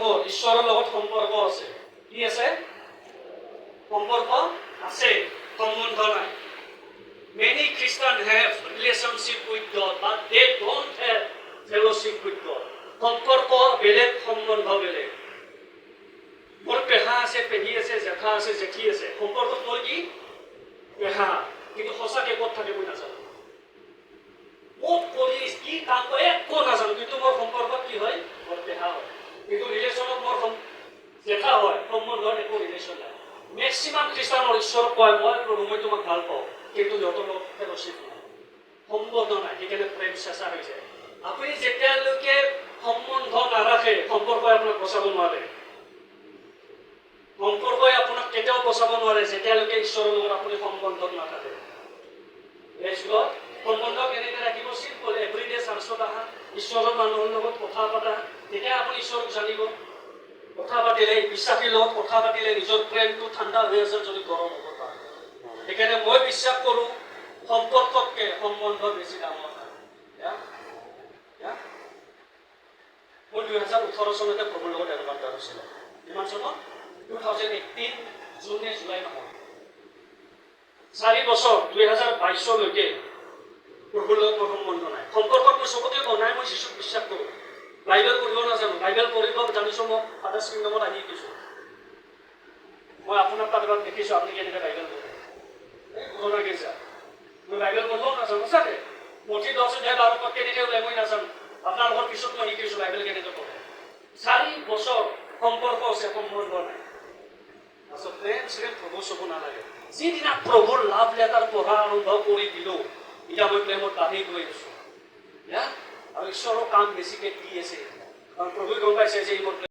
মানুহৰ ঈশ্বৰৰ লগত সম্পৰ্ক আছে কি আছে সম্পৰ্ক আছে সম্বন্ধ নাই many Christians have relationship with God but they don't have fellowship with God সম্পৰ্ক বেলেগ সম্বন্ধ বেলেগ মোৰ পেহা আছে পেহী আছে জেঠা আছে জেঠী আছে সম্পৰ্ক মোৰ কি পেহা কিন্তু সঁচাকে ক'ত থাকে মই নাজানো ক'ত কৰি কি কাম কৰে একো নাজানো কিন্তু মোৰ সম্পৰ্ক কি হয় মোৰ পেহা হয় কিন্তু ৰিলেশ্যনত মোৰ জেঠা হয় সম্বন্ধত একো ৰিলেশ্যন নাই মেক্সিমাম খ্ৰীষ্টানৰ ঈশ্বৰক কয় মই প্ৰভু মই তোমাক ভাল পাওঁ কিন্তু সিহঁতৰ লগত ফেলোশ্বিপ নাই সম্বন্ধ নাই সেইকাৰণে প্ৰেম চেঁচা হৈ যায় আপুনি যেতিয়ালৈকে সম্বন্ধ নাৰাখে সম্পৰ্কই আপোনাক বচাব নোৱাৰে সম্পৰ্কই আপোনাক কেতিয়াও বচাব নোৱাৰে যেতিয়ালৈকে ঈশ্বৰৰ লগত আপুনি সম্বন্ধত নাথাকে সম্বন্ধ কেনেকৈ ৰাখিব চিম্পল এভৰিডে চাৰ্চত আহা ঈশ্বৰৰ মানুহৰ লগত কথা পতা তেতিয়া আপুনি ঈশ্বৰক জানিব কথা পাতিলে বিশ্বাসীৰ লগত কথা পাতিলে নিজৰ প্ৰেমটো ঠাণ্ডা হৈ আছে যদি গৰম হ'ব পাৰে সেইকাৰণে মই বিশ্বাস কৰোঁ সম্পৰ্কতকৈ সম্বন্ধ বেছি ডাঙৰ মোৰ 2018 চনতে প্ৰভুৰ লগত এনকাউণ্টাৰ হৈছিলে কিমান চনত 2018 জুন নে জুলাই মাহত 4 বছৰ 2022লৈকে প্ৰভুৰ লগত মোৰ সম্বন্ধ নাই সম্পৰ্কত মই চবতে কওঁ নাই মই যীশুক বিশ্বাস কৰোঁ বাইবেল পঢ়িব নাজানো বাইবেল পঢ়িব জানিছোঁ মই ফাদাৰ্ছ কিংডমত আহি শিকিছোঁ মই আপোনাক তাত এবাৰ দেখিছোঁ আপুনি কেনেকৈ বাইবেল পঢ়ে ঘটনা গেছা মই বাইবেল পঢ়িব নাজানো চাগে মঠি 10 অধ্যায় 12 পদ কেনেকৈ ওলাই মই নাজানো আপোনাৰ লগত পিছত মই শিকিছোঁ বাইবেল কেনেকৈ পঢ়ে 4 বছৰ সম্পৰ্ক আছে সম্বন্ধ নাই আচলতে প্ৰেম শ্ৰেম প্ৰভু চব নালাগে যিদিনা প্ৰভুৰ লাভ লেটাৰ পঢ়া আৰম্ভ কৰি দিলোঁ এতিয়া মই প্ৰেমত বাঢ়ি গৈ আছোঁ আৰু ঈশ্বৰৰ কাম বেছিকৈ দি আছে কাৰণ প্ৰভুৱে গম পাইছে যে